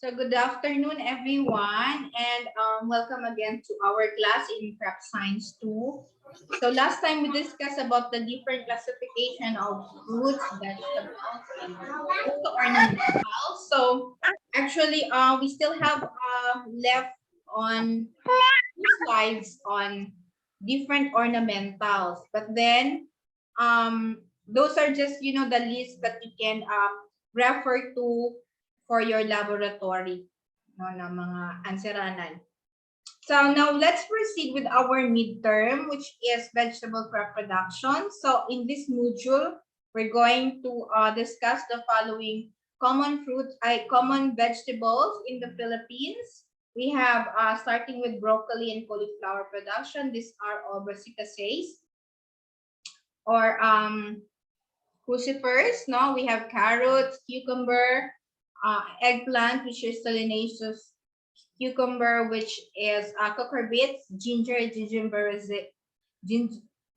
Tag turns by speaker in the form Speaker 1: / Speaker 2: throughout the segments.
Speaker 1: So good afternoon, everyone, and welcome again to our class in Prep Science 2. So last time we discussed about the different classification of fruits, vegetables, and also ornamentals. So actually, we still have left on 2 slides on different ornamentals, but then those are just the list that you can refer to for your laboratory na mga answeranan. So now let's proceed with our midterm, which is vegetable crop production. So in this module, we're going to discuss the following common vegetables in the Philippines. We have starting with broccoli and cauliflower production. These are all brassicas or crucifers. No, we have carrots, cucumber, eggplant, which is solanaceous cucumber, which is cucurbits, ginger,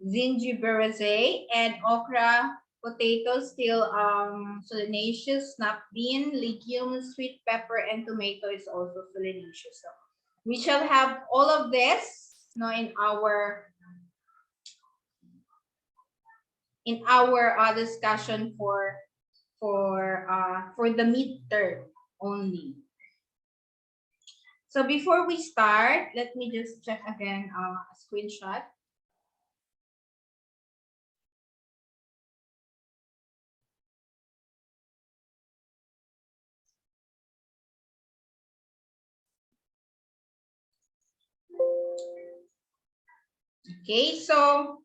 Speaker 1: gingiberacea, and okra, potatoes, still solanaceous, snap bean, legumes, sweet pepper, and tomato is also solanaceous. So we shall have all of this in our discussion for the midterm only. So before we start, let me just check again a screenshot. Okay, so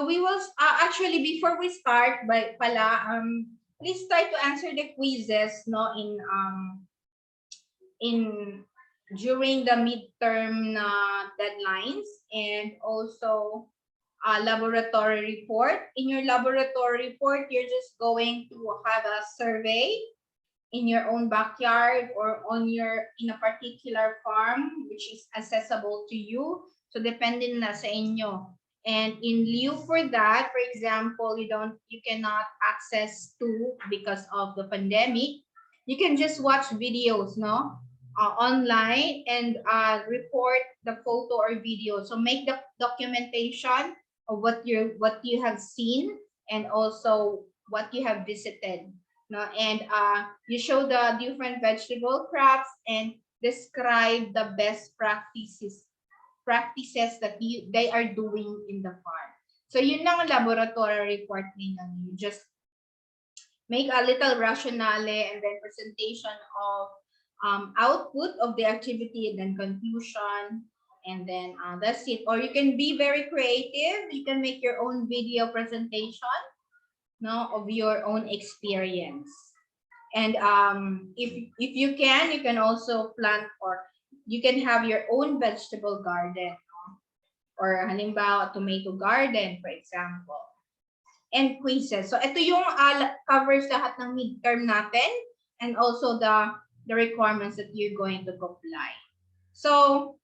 Speaker 1: we will actually, before we start, please try to answer the quizzes in during the midterm deadlines, and also laboratory report. In your laboratory report, you're just going to have a survey in your own backyard or in a particular farm which is accessible to you. So depende na sa inyo. And in lieu for that, for example, you cannot access to because of the pandemic, you can just watch videos online and report the photo or video. So make the documentation of what you have seen and also what you have visited. And you show the different vegetable crops and describe the best practices that they are doing in the farm. So yun lang ang laboratory report ninyo. You just make a little rationale and then presentation of output of the activity and then conclusion, and then that's it. Or you can be very creative. You can make your own video presentation of your own experience. And if you can also plant, or you can have your own vegetable garden, or halimbawa tomato garden, for example. And quizzes. So ito yung covers lahat ng midterm natin, and also the requirements that you're going to comply. So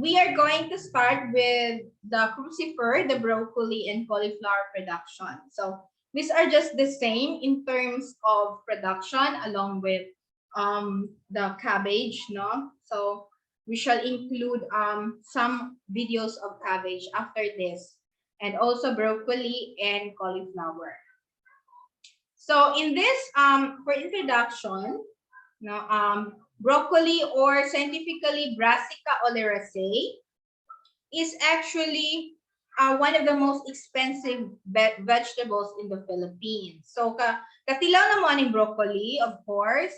Speaker 1: we are going to start with the crucifer, the broccoli, and cauliflower production. So these are just the same in terms of production, along with the cabbage, So we shall include some videos of cabbage after this, and also broccoli and cauliflower. So in this, for introduction, broccoli, or scientifically Brassica oleracea, is actually one of the most expensive vegetables in the Philippines. So katilaw na mo aning broccoli, of course,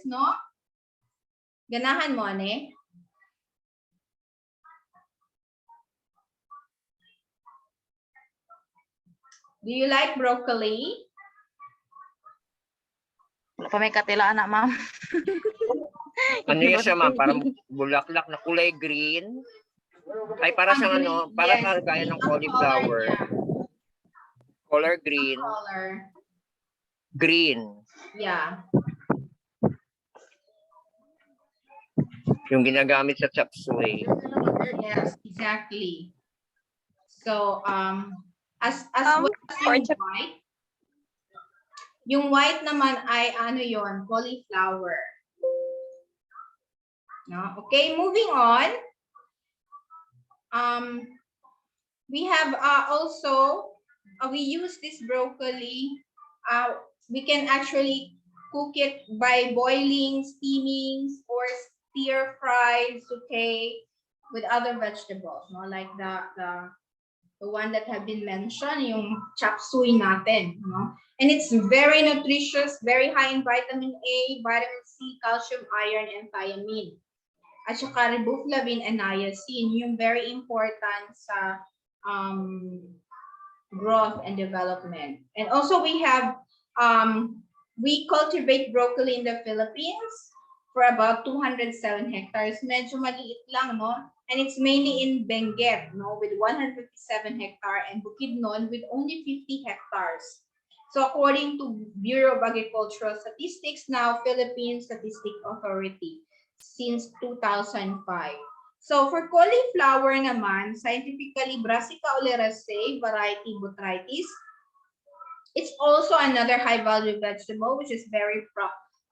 Speaker 1: Ganahan mo ane? Do you like broccoli?
Speaker 2: Pa may katila anak, ma'am.
Speaker 3: Ano yun siya, ma'am? Parang bulaklak na kulay green. Ay, para sa para sa gaya ng cauliflower. Color green.
Speaker 1: Color.
Speaker 3: Green.
Speaker 1: Yeah.
Speaker 3: Yung ginagamit sa chop suey.
Speaker 1: Yes, exactly. So as well as Yung white naman ay ano yon, cauliflower. No? Okay, moving on. We have also, we use this broccoli. We can actually cook it by boiling, steaming, or stir fried, okay, with other vegetables, no? Like the one that have been mentioned, yung chop suey natin, no? And it's very nutritious, very high in vitamin A, vitamin C, calcium, iron, and thiamine. At saka riboflavin and niacin, yung very important sa growth and development. And also we have, we cultivate broccoli in the Philippines for about 207 hectares. Medyo maliit lang, no? And it's mainly in Benguet, no, with 157 hectares, and Bukidnon with only 50 hectares. So according to Bureau of Agricultural Statistics, now Philippine Statistic Authority, since 2005. So for cauliflower naman, scientifically Brassica oleracea variety botrytis. It's also another high-value vegetable which is very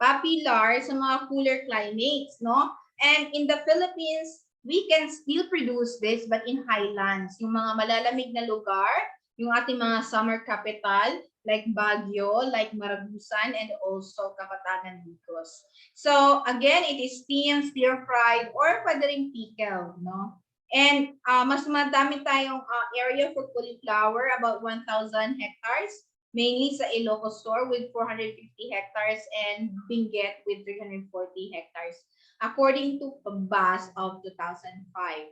Speaker 1: popular sa mga cooler climates, no? And in the Philippines, we can still produce this but in highlands, yung mga malalamig na lugar, yung ating mga summer capital like Baguio, like Maragusan, and also Kapatagan, Bicos. So again, it is steamed, stir-fried, or pwede ring pickle, no? And mas madami tayong area for cauliflower, about 1,000 hectares, mainly sa Ilocos Sur with 450 hectares and Benguet with 340 hectares, according to PABAS of 2005.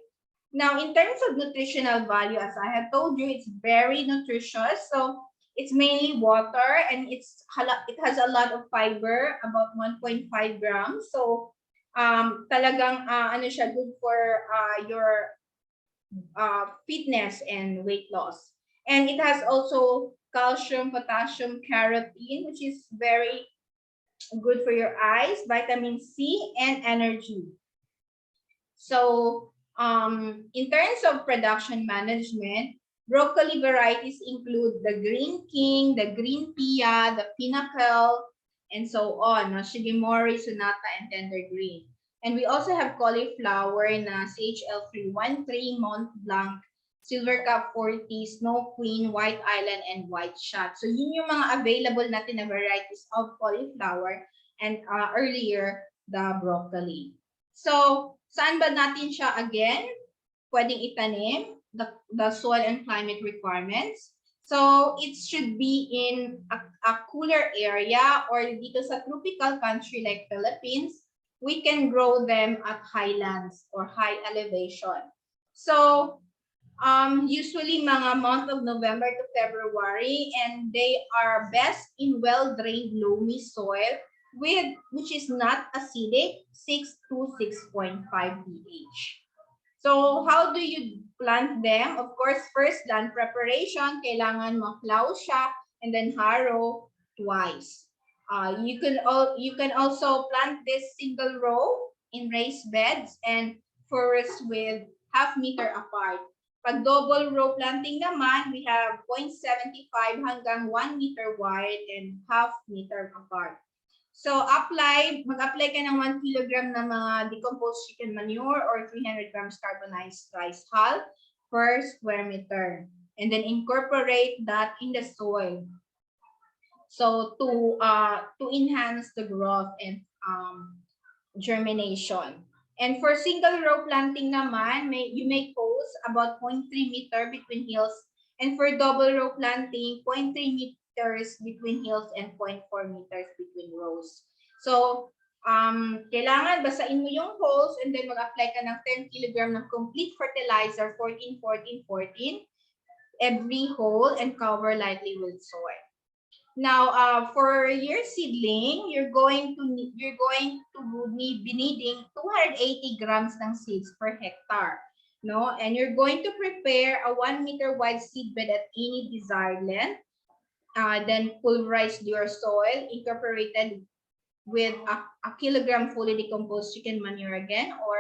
Speaker 1: Now, in terms of nutritional value, as I have told you, it's very nutritious. So it's mainly water, and it has a lot of fiber, about 1.5 grams. So talagang ano siya, good for your fitness and weight loss. And it has also calcium, potassium, carotene, which is very good for your eyes, vitamin C, and energy. So in terms of production management, broccoli varieties include the Green King, the Green Pia, the Pinnacle, and so on, no? Shigemori, Sonata, and Tender Green. And we also have cauliflower na CHL313, Mont Blanc, Silver Cup 40, Snow Queen, White Island, and White Shot. So yun yung mga available natin na varieties of cauliflower, and earlier, the broccoli. So saan ba natin siya again pwedeng itanim? The soil and climate requirements. So it should be in a cooler area, or dito sa tropical country like Philippines, we can grow them at highlands or high elevation. So usually mga month of November to February, and they are best in well-drained loamy soil which is not acidic, 6 to 6.5 pH. So how do you plant them? Of course, first land preparation, kailangan ma-plow siya and then harrow twice. You can also plant this single row in raised beds and forest with half meter apart. Pag double row planting naman, we have 0.75 hanggang 1 meter wide and half meter apart. So mag-apply ka ng 1 kilogram na mga decomposed chicken manure or 300 grams carbonized rice hull per square meter. And then incorporate that in the soil. So to enhance the growth and germination. And for single row planting naman, you may pose about 0.3 meter between hills. And for double row planting, 0.3 meters between hills and 0.4 meters between rows. So kailangan basain mo yung holes and then mag-apply ka ng 10 kilogram ng complete fertilizer, 14-14-14, every hole, and cover lightly with soil. Now, for your seedling, you're going to be needing 280 grams ng seeds per hectare, no? And you're going to prepare a 1 meter wide seed bed at any desired length. Then pulverize your soil, incorporated with a kilogram fully decomposed chicken manure again, or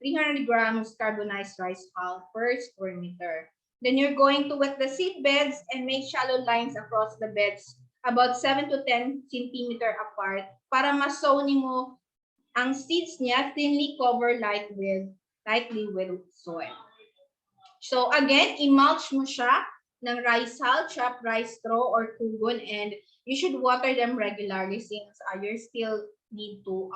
Speaker 1: 300 grams carbonized rice hull per square meter. Then you're going to wet the seed beds and make shallow lines across the beds about 7 to 10 centimeter apart para ma-sow mo ang seeds niya thinly cover lightly with soil. So again, i-mulch mo siya ng rice hull, chopped rice straw, or tugon, and you should water them regularly since you still need to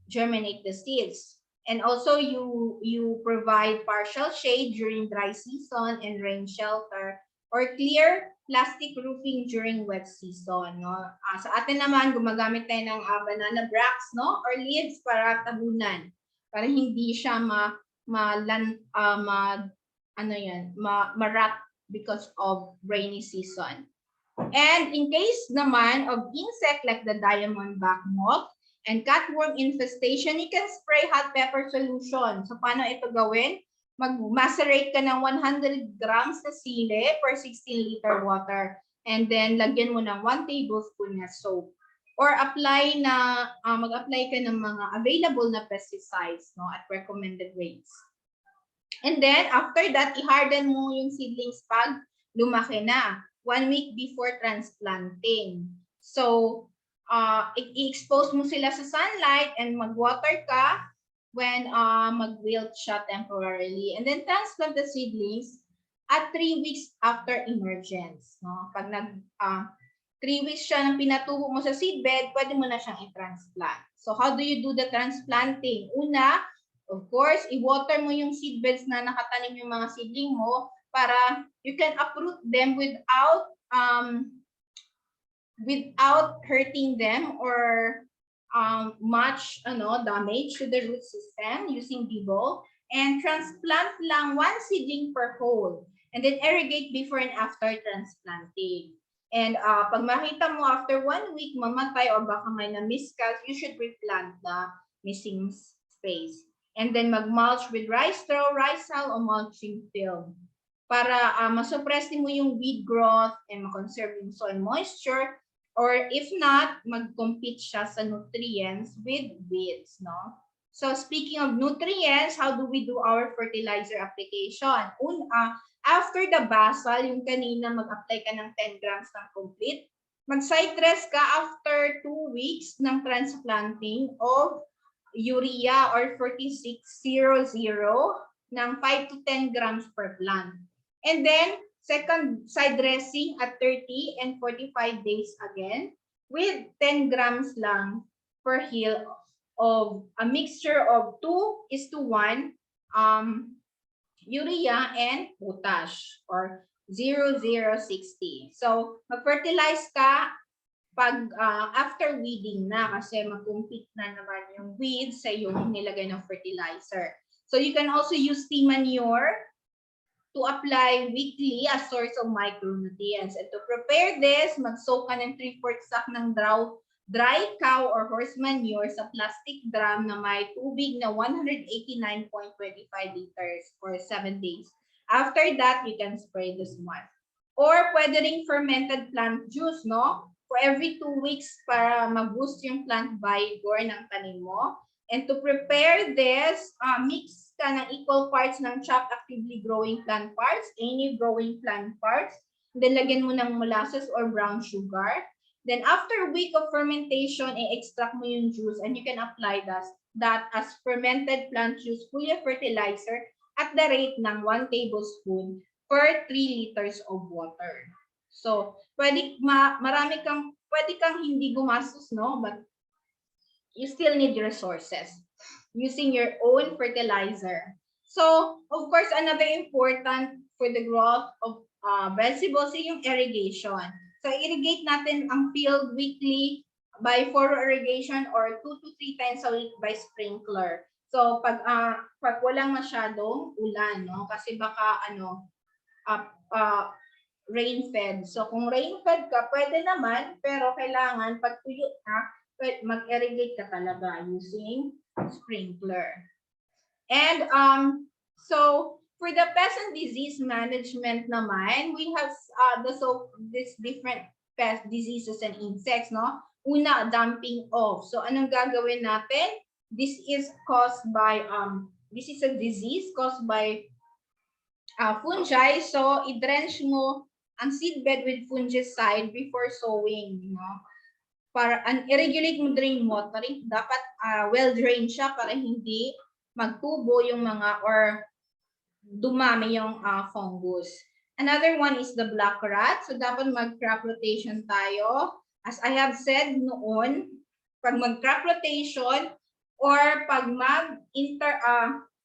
Speaker 1: germinate the seeds. And also you provide partial shade during dry season and rain shelter or clear plastic roofing during wet season. No? Sa atin naman, gumagamit tayo ng banana bracts, no? Or leaves para tabunan, para hindi siya marat because of rainy season. And in case naman of insect like the diamondback moth and cutworm infestation, you can spray hot pepper solution. So paano ito gawin? Mag-macerate ka ng 100 grams na sili per 16-liter water. And then lagyan mo ng 1 tablespoon na soap. Or mag-apply ka ng mga available na pesticides, no, at recommended rates. And then, after that, i-harden mo yung seedlings pag lumaki na, 1 week before transplanting. So, i-expose mo sila sa sunlight and mag-water ka when mag-wilt siya temporarily. And then, transplant the seedlings at 3 weeks after emergence. No? Pag 3 weeks siya nang pinatubo mo sa seedbed, pwede mo na siyang i-transplant. So, how do you do the transplanting? Una, of course, i-water mo yung seedbeds na nakatanim yung mga seedling mo para you can uproot them without hurting them or much damage to the root system using dibble. And transplant lang 1 seedling per hole. And then irrigate before and after transplanting. And pag makita mo after 1 week mamatay or baka may na-miss ka, you should replant the missing space. And then mag-mulch with rice straw, rice hull, o mulching film. Para masuppress mo yung weed growth and makonserve yung soil moisture. Or if not, mag-compete siya sa nutrients with weeds, no? So speaking of nutrients, how do we do our fertilizer application? After the basal, yung kanina mag-apply ka ng 10 grams ng complete. Mag-side dress ka after 2 weeks ng transplanting of urea or 4600 ng 5 to 10 grams per plant. And then, second side dressing at 30 and 45 days again with 10 grams lang per hill of a mixture of 2:1 urea and potash or 0060. So, mag-fertilize ka pag after weeding na kasi mag-compete na naman yung weeds sa yung nilagay ng fertilizer. So you can also use tea manure to apply weekly as source of micronutrients. And to prepare this, mag-soak ka ng 3/4 sack ng dry cow or horse manure sa plastic drum na may tubig na 189.25 liters for 7 days. After that, you can spray this one. Or pwede ring fermented plant juice, no? For every 2 weeks para mag-boost yung plant vigor ng tanim mo. And to prepare this, mix ka ng equal parts ng chopped actively growing plant parts, any growing plant parts. Then lagyan mo ng molasses or brown sugar. Then after a week of fermentation, i-extract mo yung juice and you can apply that as fermented plant juice fully fertilizer at the rate ng 1 tablespoon per 3 liters of water. So, pwede kang hindi gumastos, no? But you still need resources using your own fertilizer. So, of course, another important for the growth of vegetables is yung irrigation. So, irrigate natin ang field weekly by furrow irrigation or 2 to 3 times a week by sprinkler. So, pag walang masyadong ulan, no? Kasi baka rain-fed. So, kung rain-fed ka, pwede naman, pero kailangan pag tuyo na, mag-irrigate ka talaga using sprinkler. And so, for the pest and disease management naman, we have these different pest diseases and insects, no? Una, dumping off. So, anong gagawin natin? This is a disease caused by fungi. So, i-drench mo ang seedbed with fungicide before sowing, no? Para i-regulate mo drain watering, dapat well drained siya para hindi magtubo yung mga or dumami yung fungus. Another one is the black rot. So dapat mag-crop rotation tayo. As I have said noon, pag mag-crop rotation or pag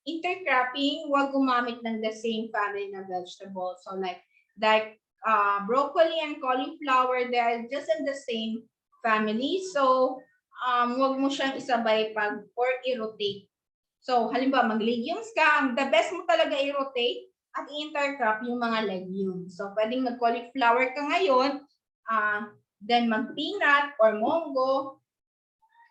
Speaker 1: intercropping, huwag gumamit ng the same family na vegetable. So like broccoli and cauliflower, they're just in the same family. So huwag mo siyang isabay or i-rotate. So halimbawa mag-legumes ka, the best mo talaga i-rotate at intercrop yung mga legumes. So pwedeng mag-cauliflower ka ngayon, then mag-peanut or munggo,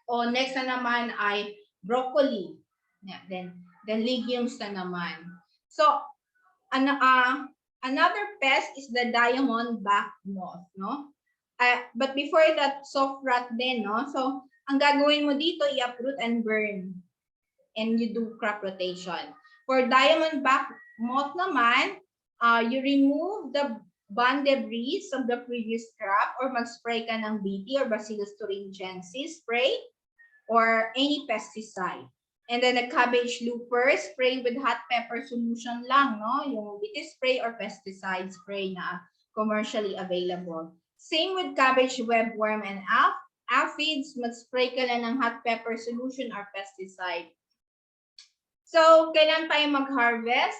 Speaker 1: o next na naman ay broccoli. Yeah, then legumes na naman. So another pest is the diamond back moth, no? But before that, soft rot din, no? So ang gagawin mo dito, i-uproot and burn. And you do crop rotation. For diamond back moth naman, you remove the bun debris of the previous crop or mag-spray ka ng BT or Bacillus thuringiensis spray or any pesticide. And then the cabbage looper, spray with hot pepper solution lang, no? Yung BT spray or pesticide spray na commercially available. Same with cabbage webworm and aphids, mag-spray ka lang ng hot pepper solution or pesticide. So, kailan tayo mag-harvest?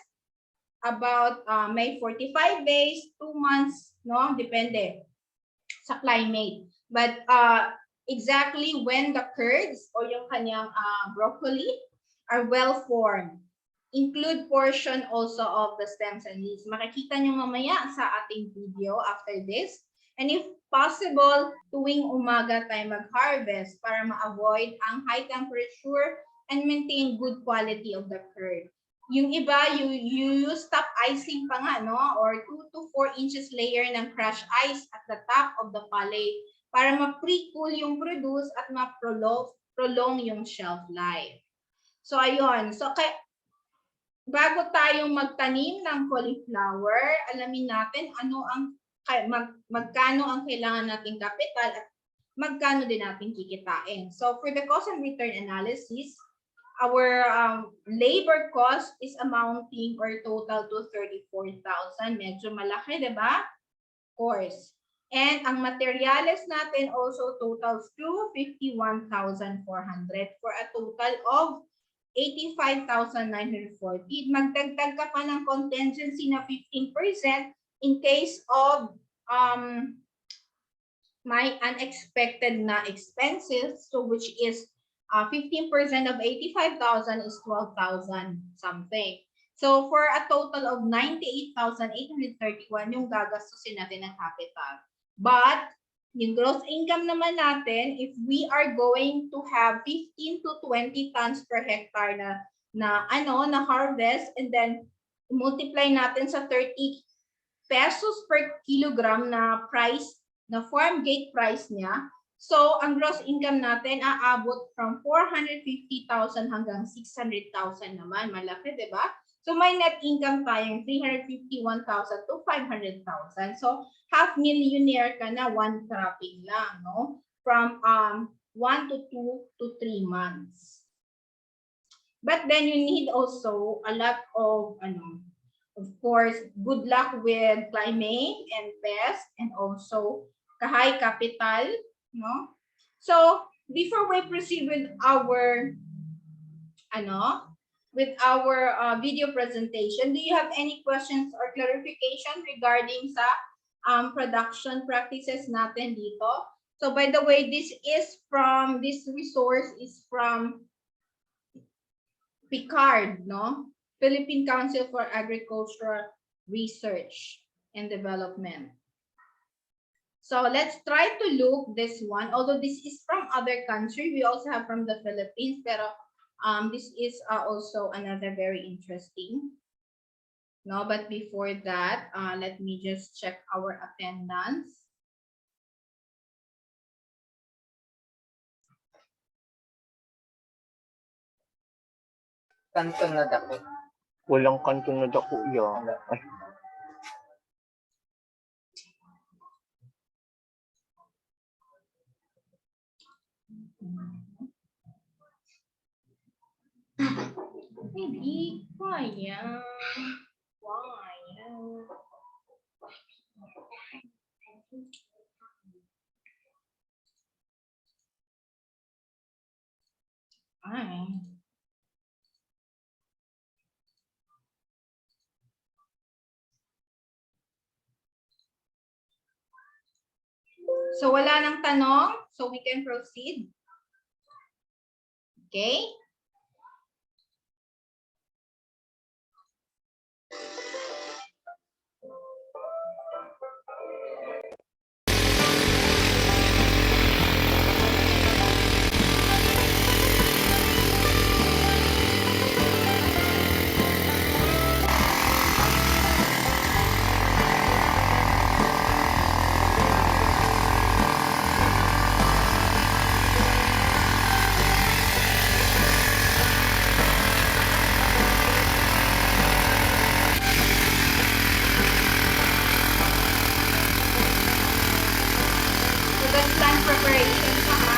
Speaker 1: About May 45 days, 2 months, no? Depende sa climate. But exactly when the curds o yung kanyang broccoli are well formed. Include portion also of the stems and leaves. Makikita nyo mamaya sa ating video after this. And if possible, tuwing umaga tayo mag-harvest para ma-avoid ang high temperature and maintain good quality of the curd. Yung iba, you use top icing pa nga, no? Or 2 to 4 inches layer ng crushed ice at the top of the pallet para ma-pre-cool yung produce at ma-prolong yung shelf life. So, ayun. So, bago tayong magtanim ng cauliflower, alamin natin ano ang magkano ang kailangan nating kapital at magkano din natin kikitain. So, for the cost and return analysis, our labor cost is amounting or total to 34,000. Medyo malaki, di ba? Of course. And ang materials natin also totals to 51,400 for a total of 85,940. Magdagdag ka pa ng contingency na 15% in case of my unexpected na expenses, so which is 15% of 85,000 is 12,000 something. So for a total of 98,831 yung gagastusin natin ng capital. But yung gross income naman natin, if we are going to have 15 to 20 tons per hectare na harvest, and then multiply natin sa 30 pesos per kilogram na price, na farm gate price niya. So, ang gross income natin aabot from 450,000 hanggang 600,000 naman. Malaki, di ba? So, may net income tayong 351,000 to 500,000. So, half millionaire ka na one cropping lang, no? From 1 to 2 to 3 months. But then you need also a lot of, of course, good luck with climate and pest, and also high capital, no? So, before we proceed with our video presentation, do you have any questions or clarification regarding sa production practices natin dito? So, by the way, this resource is from PICARD, no? Philippine Council for Agricultural Research and Development. So let's try to look this one. Although this is from other country, we also have from the Philippines, pero this is also another very interesting. No, but before that, let me just check our attendance.
Speaker 3: Kanto na dako. Walang kanto na dako yan.
Speaker 1: Hindi kaya. Kaya. Ay. So wala nang tanong, so we can proceed. Okay? So that's plan preparation pa ha.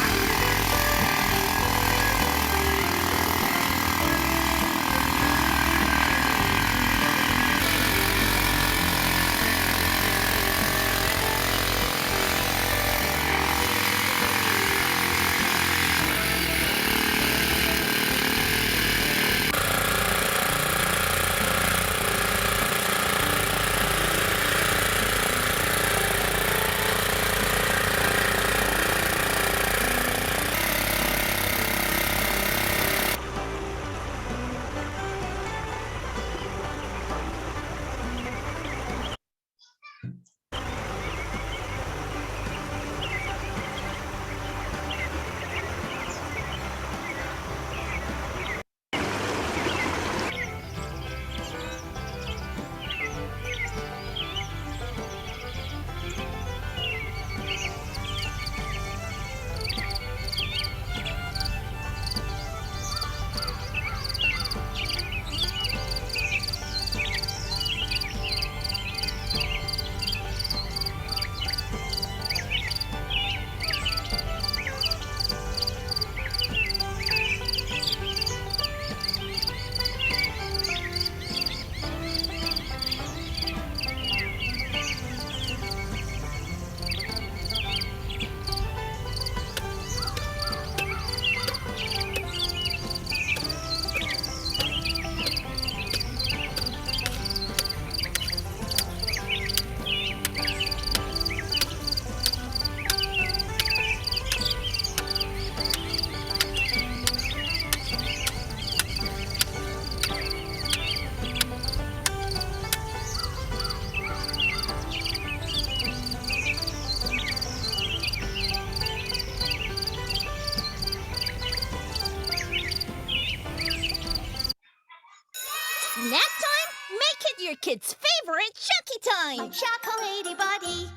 Speaker 4: Snack time? Make it your kid's favorite Chucky time! My chocolatey body.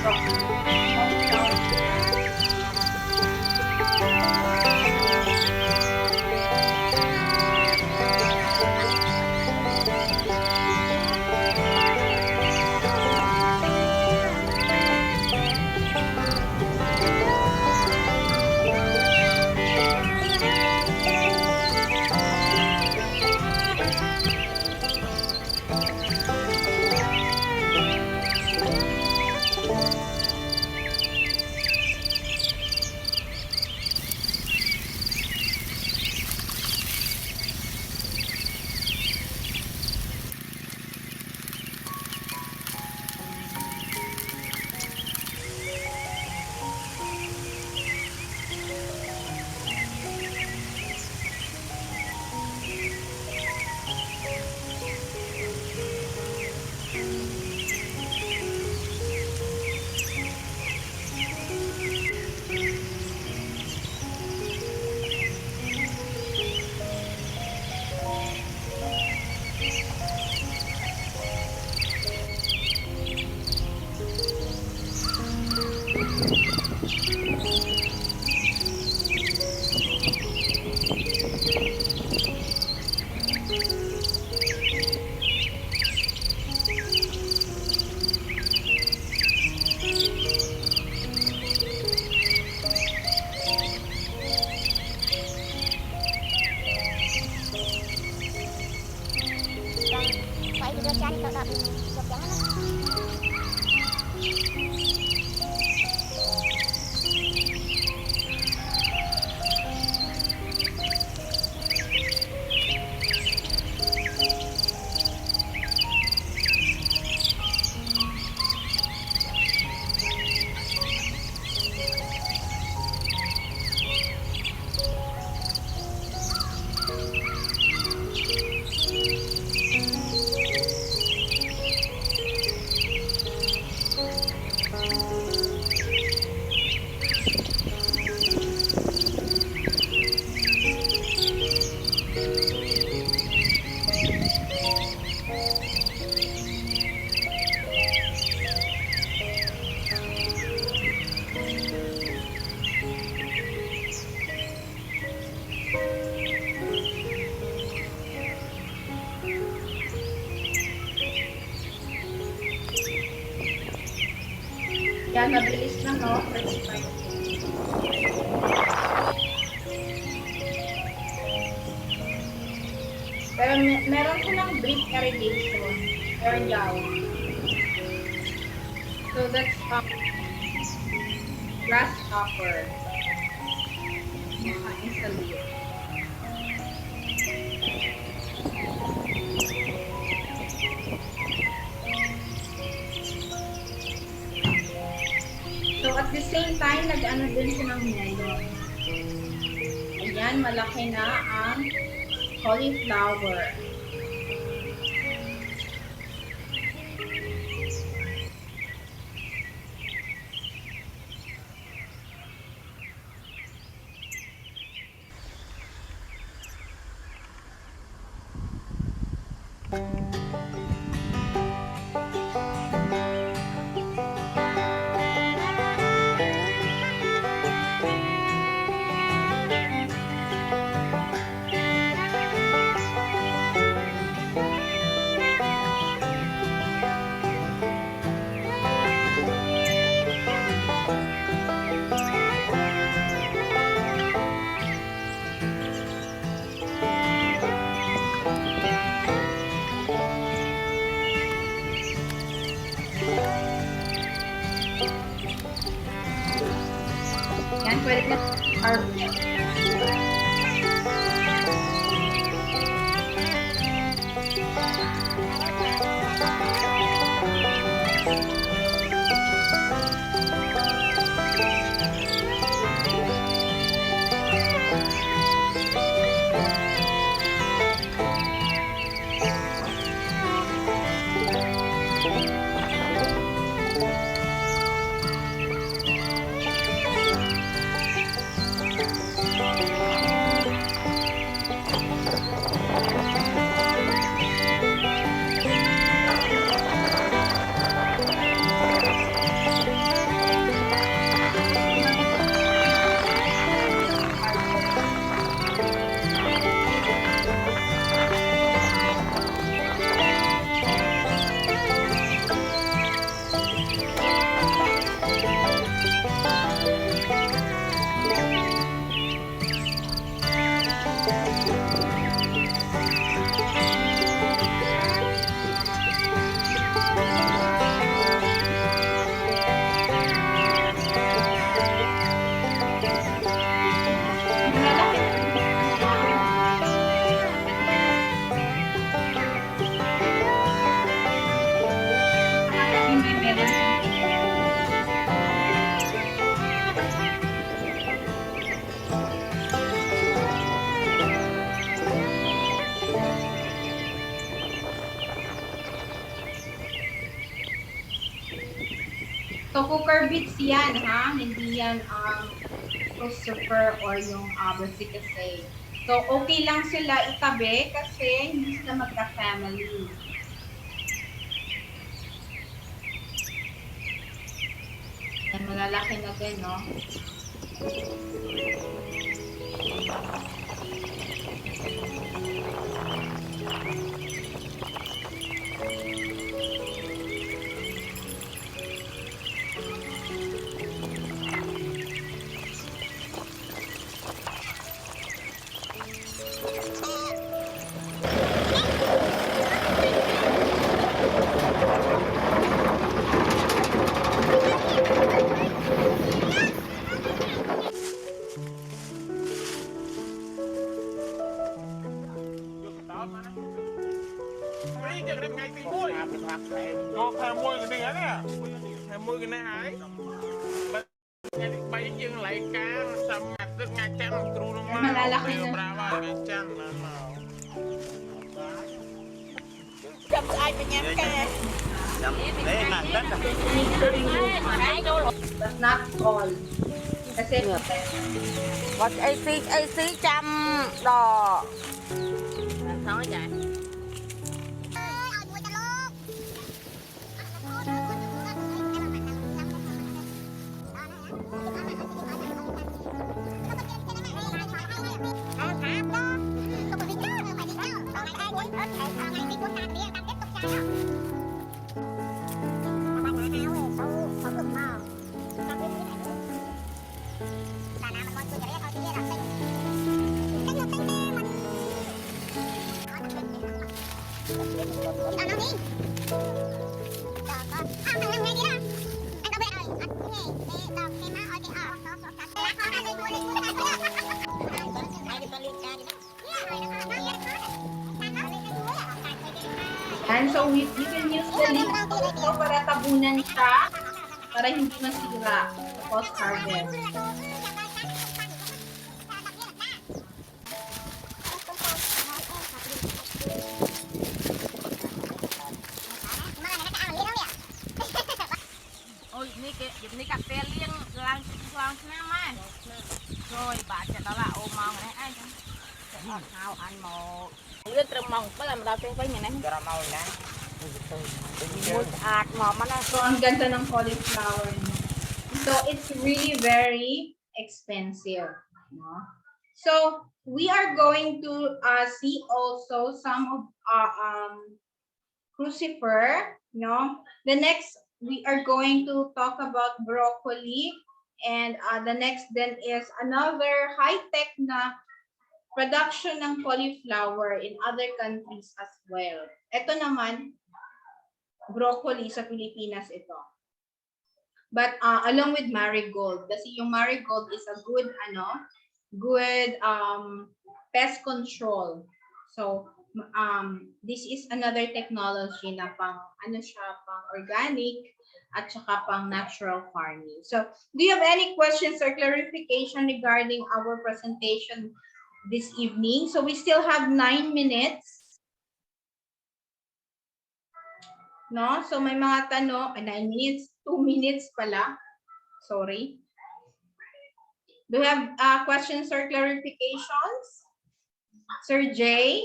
Speaker 4: Vậy thì đưa cha đi cậu đợi được chẳng lắm.
Speaker 1: Yan, mabilis lang, no? First time. Pero meron silang drip irrigation. Meron yaw. So that's grasshopper. Makain sa leaf. So at the same time, nag-ano din silang melon. Ayan, malaki na ang cauliflower. Yan, pwede na harvest. So cucurbits yan, ha? Hindi yan crucifer or yung brassicasea. So okay lang sila itabi kasi hindi sila magka-family. Yan, malalaki na din, no? Malalaki na. But not all. Kasi
Speaker 2: Một AC trăm đò. Nói vậy.
Speaker 1: And so you can use the leaf also para tabunan siya para hindi masira post harvest.
Speaker 2: Ôi, ni cà phê liên lang nha mai. Rồi bà sẽ đó là ô mong này ai chứ. Sẽ ngọt ngào ăn một. Liên trầm mong mới làm đào trên với nhà này. Trầm mong nè. Mùi ạt mò mà nó.
Speaker 1: So ang ganda ng cauliflower niya. So it's really very expensive. No? So we are going to see also some of crucifer. No? The next we are going to talk about broccoli, and the next then is another high-tech na production ng cauliflower in other countries as well. Ito naman, broccoli sa Pilipinas ito. But along with marigold, kasi yung marigold is a good pest control. So this is another technology na pang organic at saka pang natural farming. So do you have any questions or clarification regarding our presentation this evening? So we still have 9 minutes. No? So may mga tanong, 9 minutes, 2 minutes pala. Sorry. Do you have questions or clarifications? Sir Jay?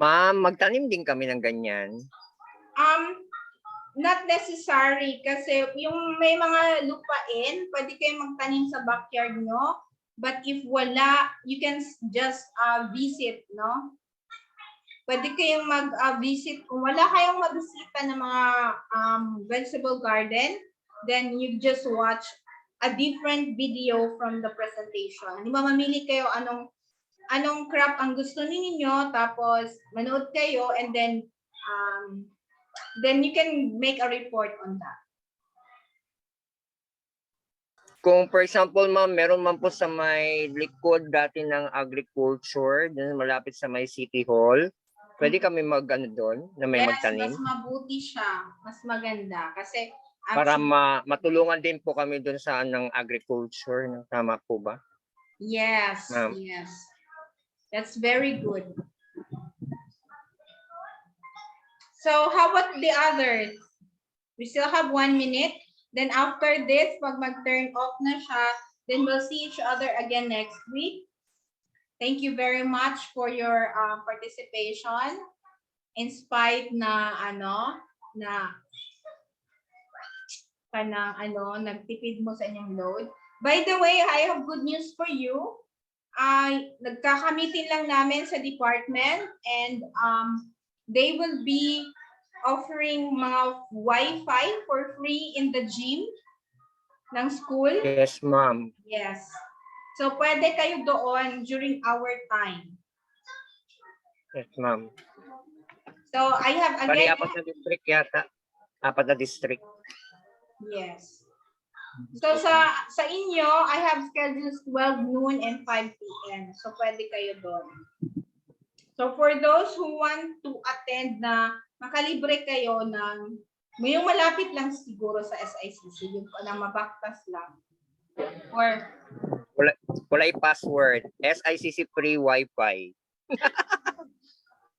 Speaker 3: Ma'am, magtanim din kami ng ganyan.
Speaker 1: Not necessary kasi yung may mga lupain, pwede kayong magtanim sa backyard nyo. But if wala, you can just visit, no? Pwede kayong mag-visit. Kung wala kayong mabisita ng mga vegetable garden, then you just watch a different video from the presentation. Hindi mamamili kayo anong crop ang gusto ninyo, tapos manood kayo, and then you can make a report on that.
Speaker 3: Kung for example, ma'am, meron man po sa may likod dati ng agriculture, dun malapit sa may City Hall, pwede kami doon na may magtanim?
Speaker 1: Mas mabuti siya, mas maganda kasi
Speaker 3: Para matulungan din po kami doon sa ng agriculture, tama po ba?
Speaker 1: Yes, yes. That's very good. So how about the others? We still have 1 minute. Then after this, pag mag-turn off na siya, then we'll see each other again next week. Thank you very much for your participation. In spite na nagtipid mo sa inyong load. By the way, I have good news for you. Nagkakamitin lang namin sa department and they will be offering mga Wi-Fi for free in the gym ng school.
Speaker 3: Yes, ma'am.
Speaker 1: Yes. So pwede kayo doon during our time.
Speaker 3: Yes, ma'am.
Speaker 1: So I have
Speaker 3: Bali,
Speaker 1: again.
Speaker 3: 4 na district yata. 4 na district.
Speaker 1: Yes. So sa inyo, I have schedules 12 noon and 5 p.m. So pwede kayo doon. So for those who want to attend na makalibre kayo ng yung malapit lang siguro sa SICC, yung na mabaktas lang. Or
Speaker 3: Wala yung password. SICC free Wi-Fi.